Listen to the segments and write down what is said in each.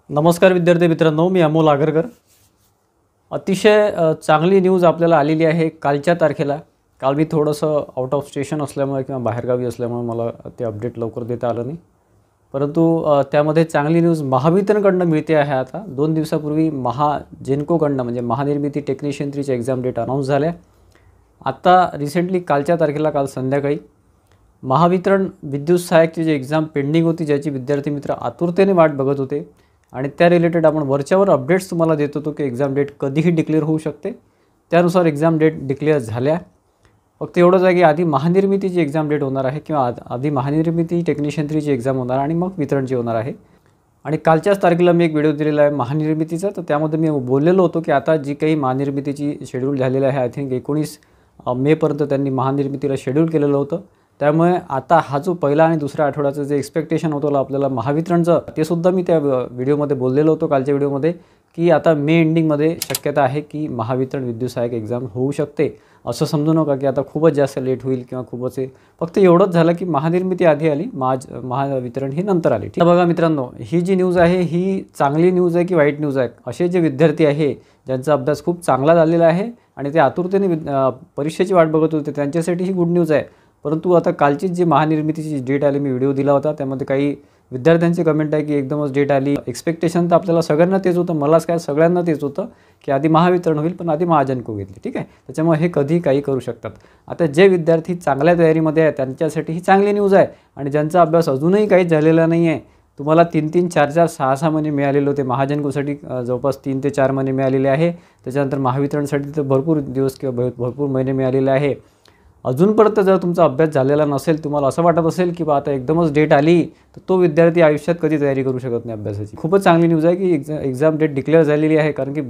नमस्कार विद्यार्थी मित्रांनो, मी अमोल आगरकर। अतिशय चांगली न्यूज आपल्याला आलेली आहे कालच्या तारखेला। काल मी थोडंसं आउट ऑफ स्टेशन असल्यामुळे किंवा बाहेरगावी असल्यामुळे मला ते अपडेट लवकर देता आलं नाही, परंतु त्यामध्ये चांगली न्यूज महावितरणकडून मिळते आहे। आता 2 दिवसापूर्वी जेन्कोकडून म्हणजे महानिर्मिती टेक्निशियन 3ची एक्झाम डेट अनाउन्स झाल्या। आता रिसेंटली कालच्या तारखेला काल संध्याकाळी महावितरण विद्युत सहाय्यकची जी एक्झाम पेंडिंग होती, ज्याची विद्यार्थी मित्र आतुरतेने वाट बघत होते आणि त्या रिलेटेड आपण वरच्यावर अपडेट्स तुम्हाला देत होतो की एक्झाम डेट कधीही डिक्लेअर होऊ शकते। त्यानुसार एक्झाम डेट डिक्लेअर झाल्या। फक्त एवढंच आहे की आधी महानिर्मितीची एक्झाम डेट होणार आहे किंवा आधी महानिर्मिती टेक्निशियन 3ची एक्झाम होणार आणि मग वितरणची होणार आहे। आणि कालच्याच तारखेला मी एक व्हिडिओ दिलेला आहे महानिर्मितीचा, तर त्यामध्ये मी बोललेलो होतो की आता जी काही महानिर्मितीची शेड्यूल झालेलं आहे, आय थिंक 19 मेपर्यंत त्यांनी महानिर्मितीला शेड्यूल केलेलं होतं। त्यामुळे आता हा जो पहिला आणि दुसऱ्या आठवड्याचं जे एक्सपेक्टेशन होतं आपल्याला महावितरणचं, ते सुद्धा मी त्या व्हिडिओमध्ये बोललेलो होतो कालच्या व्हिडिओमध्ये की आता मे एंडिंगमध्ये शक्यता आहे की महावितरण विद्युत सहाय्यक एक्झाम होऊ शकते। असं समजू नका की आता खूपच जास्त लेट होईल किंवा खूपच फक्त एवढंच झालं की महानिर्मिती आधी आली, महावितरण ही नंतर आली। ठीक बघा मित्रांनो, ही जी न्यूज आहे ही चांगली न्यूज आहे की वाईट न्यूज आहे? असे जे विद्यार्थी आहे ज्यांचा अभ्यास खूप चांगला झालेला आहे आणि ते आतुरतेने परीक्षेची वाट बघत होते, त्यांच्यासाठी ही गुड न्यूज आहे। परंतु आता कालची जी महानिर्मितीची डेट आली, मी व्हिडिओ दिला होता, त्यामध्ये काही विद्यार्थ्यांचे कमेंट आहे की एकदमच डेट आली। एक्सपेक्टेशन तर आपल्याला सगळ्यांना तेच होतं, मलाच काय सगळ्यांना तेच होतं की आधी महावितरण होईल, पण आधी महाजनको घेतली। ठीक आहे, त्याच्यामुळे हे कधी काही करू शकतात। आता जे विद्यार्थी चांगल्या तयारीमध्ये आहे त्यांच्यासाठी ही चांगली न्यूज आहे आणि ज्यांचा अभ्यास अजूनही काहीच झालेला नाही आहे, तुम्हाला 3-3, 4-4, 6-6 महिने मिळालेले होते। महाजनकोसाठी जवळपास 3 ते 4 महिने मिळालेले आहे। त्याच्यानंतर महावितरणसाठी तर भरपूर दिवस किंवा भरपूर महिने मिळालेले आहे। अजूनपर्यंत जर तुमचा अभ्यास झालेला नसेल, तुम्हाला असं वाटत असेल की आता एकदमच डेट आली, तर तो विद्यार्थी आयुष्यात कधी तयारी करू शकत नाही अभ्यासाची। खूपच चांगली न्यूज आहे की एक्झाम डेट डिक्लेअर झालेली आहे, कारण की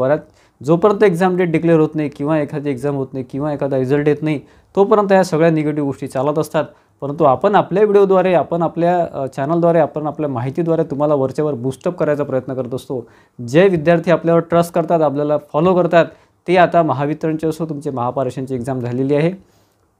जोपर्यंत एक्झाम डेट डिक्लेअर होत नाही किंवा एखादी एक्झाम होत नाही किंवा एखादा रिझल्ट येत नाही, तोपर्यंत या सगळ्या निगेटिव्ह गोष्टी चालत असतात। परंतु आपण आपल्या व्हिडिओद्वारे, आपण आपल्या चॅनलद्वारे, आपण आपल्या माहितीद्वारे तुम्हाला वरच्यावर बूस्टअप करायचा प्रयत्न करत असतो। जे विद्यार्थी आपल्यावर ट्रस्ट करतात, आपल्याला फॉलो करतात, ते आता महावितरणचे असो, तुमचे महापारेषणची एक्झाम झालेली आहे,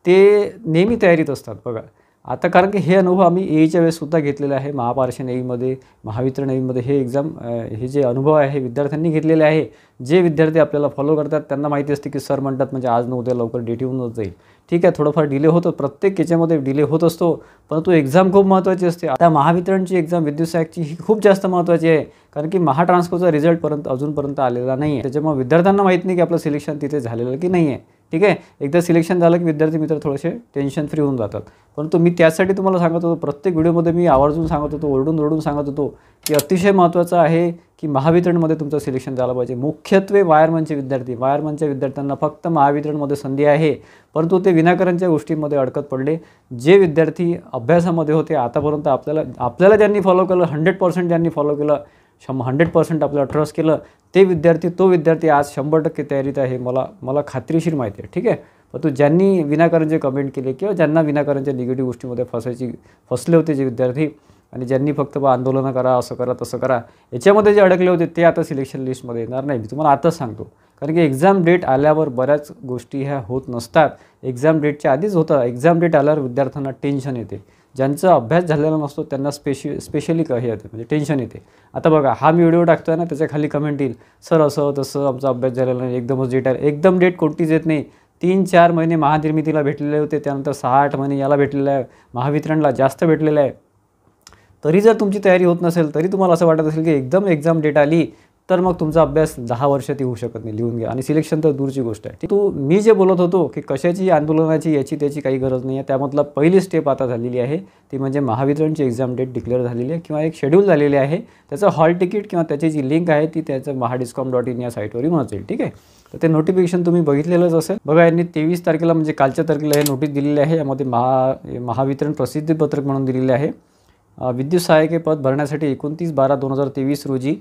ते नेहमी तयारीत असतात। बघा आता, कारण की हे अनुभव आम्ही एईच्या वेळेससुद्धा घेतलेले आहे। महापारेषण एईमध्ये, महावितरण एईमध्ये हे जे अनुभव आहे हे विद्यार्थ्यांनी घेतलेले आहे। जे विद्यार्थी आपल्याला फॉलो करतात त्यांना माहिती असते की सर म्हणतात म्हणजे आज न उद्या लवकर डेट येऊनच जाईल। ठीक आहे, थोडंफार डिले होतं, प्रत्येक याच्यामध्ये डिले होत असतो, परंतु एक्झाम खूप महत्त्वाची असते। आता महावितरणची एक्झाम विद्युत सहाय्यकची ही खूप जास्त महत्त्वाची आहे, कारण की महाट्रान्सकोचा रिझल्ट अजूनपर्यंत आलेला नाही आहे। त्याच्यामुळे विद्यार्थ्यांना माहीत नाही की आपलं सिलेक्शन तिथे झालेलं की नाही आहे। ठीक आहे, एकदा सिलेक्शन झालं की विद्यार्थी मित्र थोडेसे टेन्शन फ्री होऊन जातात। परंतु मी त्यासाठी तुम्हाला सांगत होतो, प्रत्येक व्हिडिओमध्ये मी आवर्जून सांगत होतो, ओरडून सांगत होतो की अतिशय महत्त्वाचं आहे की महावितरणमध्ये तुमचं सिलेक्शन झालं पाहिजे। मुख्यत्वे वायरमनच्या विद्यार्थ्यांना फक्त महावितरणमध्ये संधी आहे, परंतु ते विनाकारणच्या गोष्टींमध्ये अडकत पडले। जे विद्यार्थी अभ्यासामध्ये होते आतापर्यंत, आपल्याला ज्यांनी फॉलो केलं, 100% ज्यांनी फॉलो केलं, 100% आपल्याला ट्रस्ट केलं, तो विद्यार्थी आज 100% तयारीत आहे, मला खात्रीशीर माहिती आहे। ठीक आहे, परंतु ज्यांनी विनाकारणचे कमेंट केले किंवा ज्यांना विनाकारणच्या निगेटिव्ह गोष्टीमध्ये फसले होते जे विद्यार्थी, आणि ज्यांनी फक्त आंदोलनं करा, असं करा, तसं करा, याच्यामध्ये जे अडकले होते, ते आता सिलेक्शन लिस्टमध्ये येणार नाही। मी तुम्हाला आताच सांगतो, कारण की एक्झाम डेट आल्यावर बऱ्याच गोष्टी ह्या होत नसतात। एक्झाम डेटच्या आधीच होतं, एक्झाम डेट आल्यावर विद्यार्थ्यांना टेन्शन येते। ज्यांचा अभ्यास झालेला नसतो त्यांना स्पेशली हे येते, म्हणजे टेन्शन येते। आता बघा, हा मी व्हिडिओ टाकतो आहे ना, त्याच्या खाली कमेंट येईल, सर असं तसं आमचा अभ्यास झालेला नाही, एकदमच डेट आली। एकदम डेट कोणतीच येत नाही। 3-4 महिने महानिर्मितीला भेटलेले होते, त्यानंतर 6-8 महिने याला भेटलेलं आहे, महावितरणला जास्त भेटलेलं आहे। तरी जर तुमची तयारी होत नसेल, तरी तुम्हाला असं वाटत असेल की एकदम एक्झाम डेट आली तर मग तुमचा अभ्यास 10 वर्षात होऊ शकत नाही, लिहून घ्या। आणि सिलेक्शन तर दूरची गोष्ट आहे। मी जे बोलत होतो की कशाची आंदोलनाची याची त्याची काही गरज नाही आहे, त्यामधला पहिली स्टेप आता झालेली आहे, ती म्हणजे महावितरणची एक्झाम डेट डिक्लेअर झालेली आहे किंवा एक शेड्यूल झालेली आहे। त्याचं हॉल तिकीट किंवा त्याची जी लिंक आहे ती त्याचं mahadiscom.in या साईटवर येऊन असेल। ठीक आहे, तर ते नोटिफिकेशन तुम्ही बघितलेलंच असेल। बघा, यांनी 23 तारखेला म्हणजे कालच्या तारखेला हे नोटीस दिलेली आहे। यामध्ये महावितरण प्रसिद्धीपत्रक म्हणून दिलेले आहे। विद्युत सहाय्यक पद भरण्यासाठी 29/12/2023 रोजी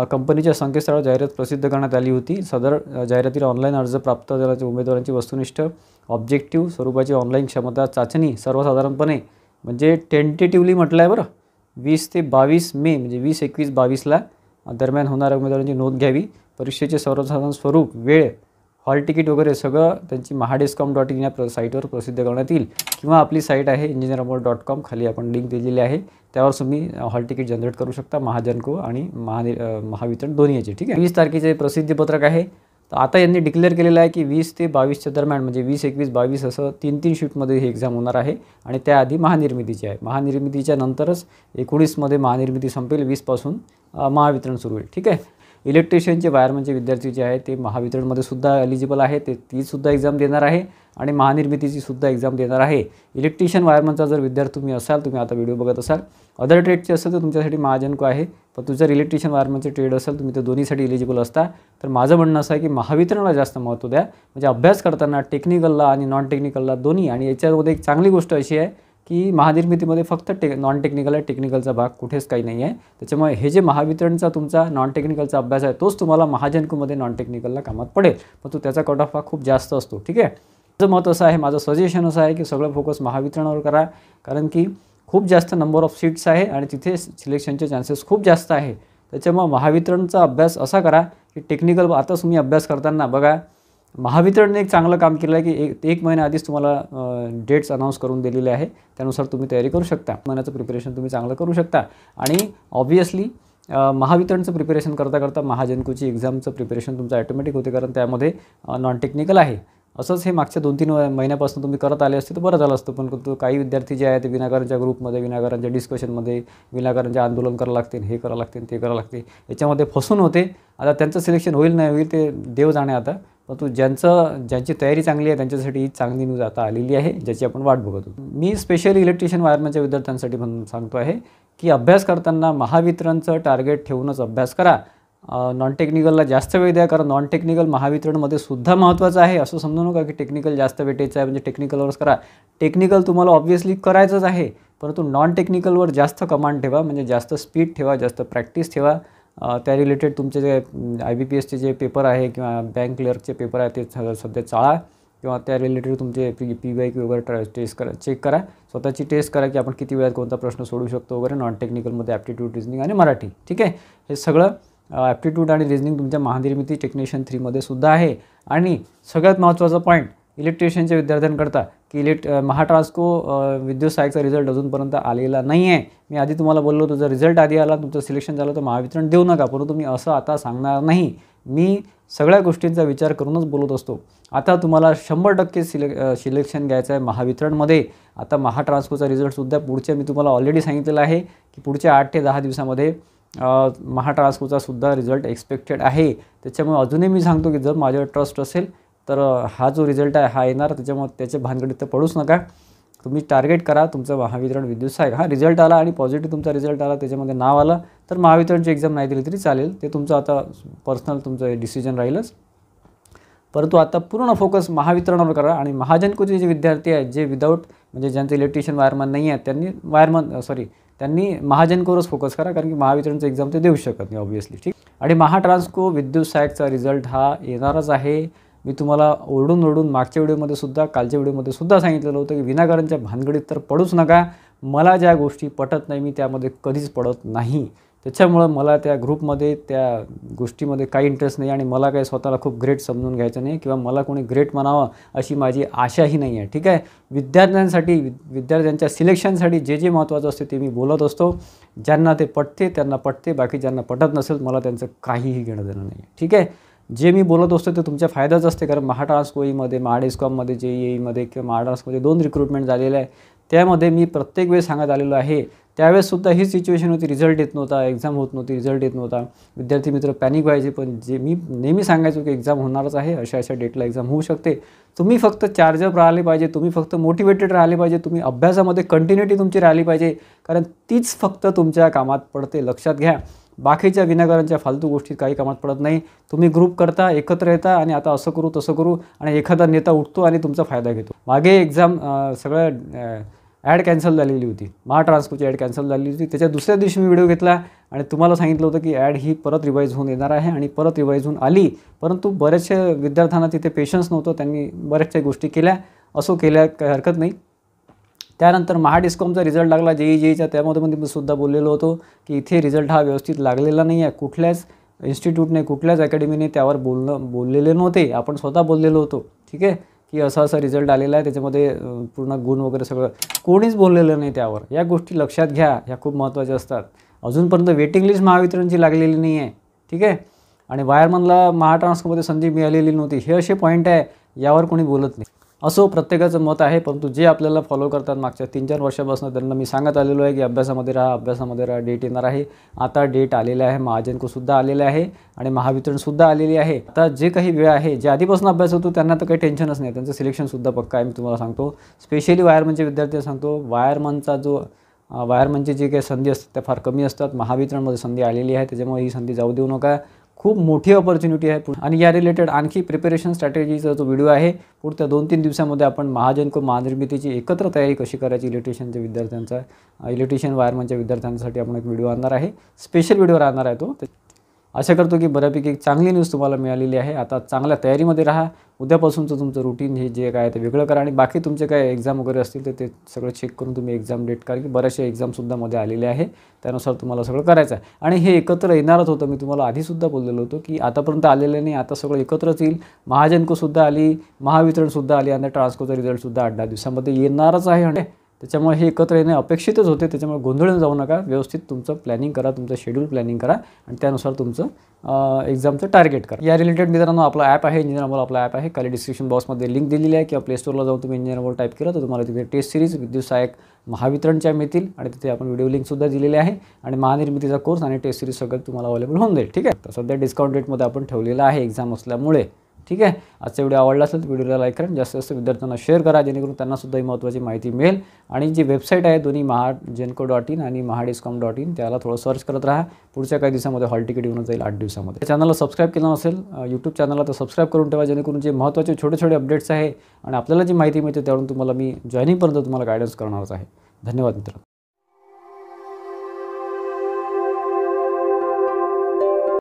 कंपनीच्या संकेतस्थळावर जाहिरात प्रसिद्ध करण्यात आली होती। सदर जाहिरातीला ऑनलाईन अर्ज प्राप्त झालेल्या उमेदवारांची वस्तुनिष्ठ ऑब्जेक्टिव्ह स्वरूपाची ऑनलाईन क्षमता चाचणी सर्वसाधारणपणे म्हणजे टेंटेटिव्हली म्हटलं आहे बरं, 20 ते 22 मे म्हणजे 20-21-22ला दरम्यान होणाऱ्या उमेदवारांची नोंद घ्यावी। परीक्षेचे सर्वसाधारण स्वरूप, वेळ हॉल तिकीट वगैरे सगळं त्यांची mahadiscom.in या साईटवर प्रसिद्ध करण्यात येईल, किंवा आपली साईट आहे engineeramol.com, खाली आपण लिंक दिलेली आहे, त्यावर तुम्ही हॉल तिकीट जनरेट करू शकता महाजनको आणि महावितरण दोन्ही याचे. ठीक आहे. 20 तारखेचे प्रसिद्धीपत्रक आहे. तर आता यांनी डिक्लेअर केलेलं आहे की 20 ते 22च्या दरम्यान, म्हणजे 20, 21, 22 असं 3 शिफ्टमध्ये ही एक्झाम होणार आहे. आणि त्याआधी महानिर्मितीची आहे. महानिर्मितीच्या नंतरच 19मध्ये महानिर्मिती संपेल, 20पासून महावितरण सुरू होईल. ठीक आहे. इलेक्ट्रिशियनचे वायरमनचे विद्यार्थी जे आहे ते महावितरणमध्ये सुद्धा एलिजिबल आहे, ते तीसुद्धा एक्झाम देणार आहे आणि महानिर्मितीची सुद्धा एक्झाम देणार आहे. इलेक्ट्रिशियन वायरमनचा जर विद्यार्थी तुम्ही असाल, तुम्ही आता व्हिडिओ बघत असाल, अदर ट्रेडचे असेल तर तुमच्यासाठी महाजनको आहे. पण तुझं इलेक्ट्रिशियन वायरमनचे ट्रेड असेल, तुम्ही ते दोन्हीसाठी एलिजिबल असता. तर माझं म्हणणं असं आहे की महावितरणला जास्त महत्त्व द्या. म्हणजे अभ्यास करताना टेक्निकलला आणि नॉन टेक्निकलला दोन्ही. आणि याच्यामध्ये एक चांगली गोष्ट अशी आहे की महानिर्मितीमध्ये फक्त नॉन टेक्निकल आहे, टेक्निकलचा भाग कुठेच काही नाही आहे. त्याच्यामुळे हे जे महावितरणचा तुमचा नॉन टेक्निकलचा अभ्यास आहे तोच तुम्हाला महाजनकोमध्ये नॉन टेक्निकलला कामात पडेल. पण तो त्याचा कट ऑफ हा खूप जास्त असतो. ठीक आहे. माझं मत असं आहे, माझं सजेशन असं आहे की सगळं फोकस महावितरणावर करा, कारण की खूप जास्त नंबर ऑफ सीट्स आहे आणि तिथे सिलेक्शनचे चान्सेस खूप जास्त आहे. त्याच्यामुळे महावितरणचा अभ्यास असा करा की टेक्निकल आता तुम्ही अभ्यास करताना बघा, महावितरणने एक चांगलं काम केलं आहे की एक महिना आधीच तुम्हाला डेट्स अनाऊन्स करून दिलेले आहे. त्यानुसार तुम्ही तयारी करू शकता. महिन्याचं प्रिपरेशन तुम्ही चांगलं करू शकता. आणि ऑब्व्हियसली महावितरणचं प्रिपरेशन करता करता महाजनकोची एक्झामचं प्रिपरेशन तुमचं ॲटोमॅटिक होते, कारण त्यामध्ये नॉन टेक्निकल आहे. असंच हे मागच्या 2-3 महिन्यापासून तुम्ही करत आले असते तर बरं झालं असतं. पण काही विद्यार्थी जे आहे ते विनाकारणच्या ग्रुपमध्ये, विनाकारणच्या डिस्कशनमध्ये, विनाकारणचे आंदोलन करावं लागतील, हे करावं लागतील, ते करावं लागते, याच्यामध्ये फसून होते. आता त्यांचं सिलेक्शन होईल नाही होईल ते देव जाणे. आता परंतु ज्यांची तयारी चांगली आहे त्यांच्यासाठी ही चांगली न्यूज आता आलेली आहे, ज्याची आपण वाट बघत होतो. मी स्पेशली इलेक्ट्रिशियन वायरमनच्या विद्यार्थ्यांसाठी पण सांगतो आहे की अभ्यास करताना महावितरणचं टार्गेट ठेवूनच अभ्यास करा. नॉन टेक्निकलला जास्त वेळ द्या, कारण नॉन टेक्निकल महावितरणमध्ये सुद्धा महत्त्वाचं आहे. असं समजू नका की टेक्निकल जास्त वेटेचं आहे म्हणजे टेक्निकलवरच करा. टेक्निकल तुम्हाला ऑब्व्हियसली करायचंच आहे, परंतु नॉन टेक्निकलवर जास्त कमांड ठेवा, म्हणजे जास्त स्पीड ठेवा, जास्त प्रॅक्टिस ठेवा. त्या रिलेटेड तुमचे जे IBPSचे जे पेपर आहे किंवा बँक क्लर्कचे पेपर आहे ते सध्या चाळा, किंवा त्या रिलेटेड तुमचे PYQ वगैरे टेस्ट करा, चेक करा, स्वतःची टेस्ट करा की आपण किती वेळात कोणता प्रश्न सोडू शकतो वगैरे. नॉन टेक्निकलमध्ये ॲप्टिट्यूड, रिजनिंग आणि मराठी. ठीक आहे. हे सगळं ॲप्टिट्यूड आणि रिजनिंग तुमच्या महानिर्मिती टेक्निशियन 3मध्ये सुद्धा आहे. आणि सगळ्यात महत्त्वाचा पॉईंट इलेक्ट्रिशियनच्या विद्यार्थ्यांकरता की महाट्रान्सको विद्युत सहाय्यकचा रिझल्ट अजूनपर्यंत आलेला नाही आहे. मी आधी तुम्हाला बोललो होतो, जर रिझल्ट आधी आला, तुमचं सिलेक्शन झालं तर महावितरण देऊ नका, परंतु मी असं आता सांगणार नाही. मी सगळ्या गोष्टींचा विचार करूनच बोलत असतो. आता तुम्हाला 100% सिलेक्शन घ्यायचं आहे महावितरणमध्ये. आता महाट्रान्सकोचा रिझल्टसुद्धा मी तुम्हाला ऑलरेडी सांगितलेलं आहे की पुढच्या 8 ते 10 दिवसामध्ये महाट्रान्सकोचा सुद्धा रिझल्ट एक्सपेक्टेड आहे. त्याच्यामुळे अजूनही मी सांगतो की जर माझ्यावर ट्रस्ट असेल तर हा जो रिझल्ट आहे हा येणार. त्याच्यामुळे त्याच्या भानगडीत तर पडूच नका. तुम्ही टार्गेट करा तुमचं महावितरण विद्युत सहाय्यक. हा रिझल्ट आला आणि पॉझिटिव्ह तुमचा रिझल्ट आला, त्याच्यामध्ये नाव आलं तर महावितरणची एक्झाम नाही दिली तरी चालेल. ते तुमचं आता पर्सनल तुमचं डिसिजन राहीलच. परंतु आता पूर्ण फोकस महावितरणावर करा. आणि महाजनकोचे जे विद्यार्थी आहेत, जे म्हणजे ज्यांचं इलेक्ट्रिशियन वायरमन नाही आहे, त्यांनी महाजनकोवरच फोकस करा, कारण की महावितरणचं एक्झाम ते देऊ शकत नाही ऑब्व्हियसली. ठीक. आणि महाट्रान्सको विद्युत सहाय्यकचा रिझल्ट हा येणारच आहे. मी तुम्हाला ओरडून मागच्या व्हिडिओमध्ये सुद्धा, कालच्या व्हिडिओमध्ये सुद्धा सांगितलेलं होतं की विनाकारणच्या भानगडीत तर पडूच नका. मला ज्या गोष्टी पटत नाही मी त्यामध्ये कधीच पडत नाही. त्याच्यामुळं मला त्या ग्रुपमध्ये, त्या गोष्टीमध्ये काही इंटरेस्ट नाही. आणि मला काही स्वतःला खूप ग्रेट समजून घ्यायचं नाही, किंवा मला कोणी ग्रेट म्हणावं अशी माझी आशाही नाही आहे. ठीक आहे. विद्यार्थ्यांच्या सिलेक्शनसाठी जे महत्त्वाचं असते ते मी बोलत असतो. ज्यांना ते पटते त्यांना पटते, बाकी ज्यांना पटत नसेल मला त्यांचं काहीही घेणं देणं नाही. ठीक आहे. जे मी बोलत असतो ते तुमच्या फायदाच असते, कारण महाट्रान्सकोमध्ये, महाडिस्कॉममध्ये, JEEमध्ये किंवा महाट्रान्समध्ये 2 रिक्रुटमेंट झालेले आहे. त्यामध्ये मी प्रत्येक वेळेस सांगत आलेलो आहे. त्यावेळेससुद्धा ही सिच्युएशन होती, रिझल्ट येत नव्हता, एक्झाम होत नव्हती, रिझल्ट येत नव्हता. विद्यार्थी मित्र पॅनिक व्हायचे. पण जे मी नेहमी सांगायचो की एक्झाम होणारच आहे, अशा डेटला एक्झाम होऊ शकते. तुम्ही फक्त चार्जअप राहिले पाहिजे, तुम्ही फक्त मोटिवेटेड राहिले पाहिजे, तुम्ही अभ्यासामध्ये कंटिन्युटी तुमची राहिली पाहिजे, कारण तीच फक्त तुमच्या कामात पडते. लक्षात घ्या. बाकीच्या विनाकारणच्या फालतू गोष्टी काही कामात पडत नाही. तुम्ही ग्रुप करता, एकत्र येता आणि आता असं करू तसं करू, आणि एखादा नेता उठतो आणि तुमचा फायदा घेतो. मागे एक्झाम सगळं ॲड कॅन्सल झालेली होती, महाट्रान्सकोची ॲड कॅन्सल झालेली होती. त्याच्या दुसऱ्या दिवशी मी व्हिडिओ घेतला आणि तुम्हाला सांगितलं होतं की ॲड ही परत रिवाईज होऊन येणार आहे, आणि परत रिवाईज होऊन आली. परंतु बऱ्याचशा विद्यार्थ्यांना तिथे पेशन्स नव्हतं, त्यांनी बऱ्याचशा गोष्टी केल्या. असो, केल्या काही हरकत नाही. त्यानंतर महाडिस्कॉमचा रिझल्ट लागला JEEचा. त्यामध्ये मी सुद्धा बोललेलो होतो की इथे रिझल्ट हा व्यवस्थित लागलेला नाही आहे. कुठल्याच इन्स्टिट्यूटने कुठल्याच अकॅडमीने त्यावर बोललेले नव्हते. आपण स्वतः बोललेलो होतो. ठीक आहे, की असा रिझल्ट आलेला आहे, त्याच्यामध्ये पूर्ण गुण वगैरे सगळं कोणीच बोललेलं नाही त्यावर. या गोष्टी लक्षात घ्या, ह्या खूप महत्त्वाच्या असतात. अजूनपर्यंत वेटिंग लिस्ट महावितरणची लागलेली नाही आहे. ठीक आहे, आणि वायरमनला महाट्रान्सकोमध्ये संधी मिळालेली नव्हती. हे असे पॉईंट आहे, यावर कोणी बोलत नाही. असो, प्रत्येकाचं मत आहे, परंतु जे आपल्याला फॉलो करतात मागच्या 3-4 वर्षापासून त्यांना मी सांगत आलेलो आहे की अभ्यासामध्ये राहा. डेट येणार आहे. आता डेट आलेला आहे. महाजनकोसुद्धा आलेले आहे आणि महावितरणसुद्धा आलेली आहे. आता जे काही वेळ आहे, जे आधीपासून अभ्यास होतो त्यांना तर काही टेन्शनच नाही. त्यांचं सिलेक्शनसुद्धा पक्का आहे, मी तुम्हाला सांगतो. स्पेशली वायरमनचे विद्यार्थी सांगतो, वायरमनची जे काही संधी असतात त्या फार कमी असतात. महावितरणमध्ये संधी आलेली आहे, त्याच्यामुळे ही संधी जाऊ देऊ नका. खूप मोठी अपॉर्च्युनिटी आहे. आणि या रिलेटेड आणखी प्रिपरेशन स्ट्रॅटेजीचा जो व्हिडिओ आहे, पुढच्या 2-3 दिवसामध्ये आपण महाजनको महानिर्मितीची एकत्र तयारी कशी करायची इलेक्ट्रिशियन वायरमनच्या विद्यार्थ्यांसाठी आपण एक व्हिडिओ आणणार आहे. स्पेशल व्हिडिओ राहणार आहे तो. आशा करतो की बऱ्यापैकी एक चांगली न्यूज तुम्हाला मिळालेली आहे. आता चांगल्या तयारीमध्ये राहा. उद्यापासूनचं तुमचं रुटीन हे जे काय ते वेगळं करा आणि बाकी तुमचे काय एक्झाम वगैरे असतील तर ते सगळं चेक करून तुम्ही एक्झाम डेट करा, की बऱ्याचशा एक्झामसुद्धा मध्ये आलेले आहे. त्यानुसार तुम्हाला सगळं करायचं आहे. आणि हे एकत्र येणारच होतं. मी तुम्हाला आधीसुद्धा बोललेलो होतो की आतापर्यंत आलेलं नाही, आता सगळं एकत्रच येईल. महाजनकोसुद्धा आली, महावितरणसुद्धा आली आणि ट्रान्सकोचा रिझल्टसुद्धा 8-10 दिवसामध्ये येणारच आहे. आणि त्याच्यामुळे हे एकत्र येणे अपेक्षितच होते. त्याच्यामुळे गोंधळून जाऊ नका. व्यवस्थित तुमचं प्लॅनिंग करा, तुमचं शेड्यूल प्लॅनिंग करा आणि त्यानुसार तुमचं एक्झामचं टार्गेट करा. या रिलेटेड मित्रांनो आपला ॲप आहे, इंजिनियर अमोल आपला ॲप आहे. खाली डिस्क्रिप्शन बॉक्समध्ये लिंक दिलेली आहे किंवा प्ले स्टोरला जाऊन तुम्ही इंजिनियर अमोल टाईप केलं तर तुम्हाला तिथे टेस्ट सिरीज विद्युत सहाय्यक महावितरणच्या मिळतील आणि तिथे आपण व्हिडिओ लिंकसुद्धा दिलेले आहे. आणि महानिर्मितीचा कोर्स आणि टेस्ट सिरीज सगळं तुम्हाला अवेलेबल होऊन जाईल. ठीक आहे, तर सध्या डिस्काउंट रेटमध्ये आपण ठेवलेला आहे एक्झाम असल्यामुळे. ठीक आहे, आजचा व्हिडिओ आवडला असेल तर व्हिडिओला लाईक करा, जास्तीत जास्त विद्यार्थ्यांना शेअर करा, जेणेकरून त्यांनासुद्धा ही महत्त्वाची माहिती मिळेल. आणि जी वेबसाईट आहे दोन्ही महाजनको.in आणि महाडिस्कॉम.in त्याला थोडं सर्च करत राहा. पुढच्या काही दिवसामध्ये हॉल तिकीट येऊन जाईल 8 दिवसामध्ये. चॅनलला सबस्क्राईब केलं नसेल यूट्यूब चॅनलला तर सबस्क्राईब करून ठेवा, जेणेकरून जे महत्त्वाचे छोटे अपडेट्स आहे आणि आपल्याला जी माहिती मिळते त्यावरून तुम्हाला मी जॉईनिंगपर्यंत तुम्हाला गायडन्स करणारच आहे. धन्यवाद मित्रांनो.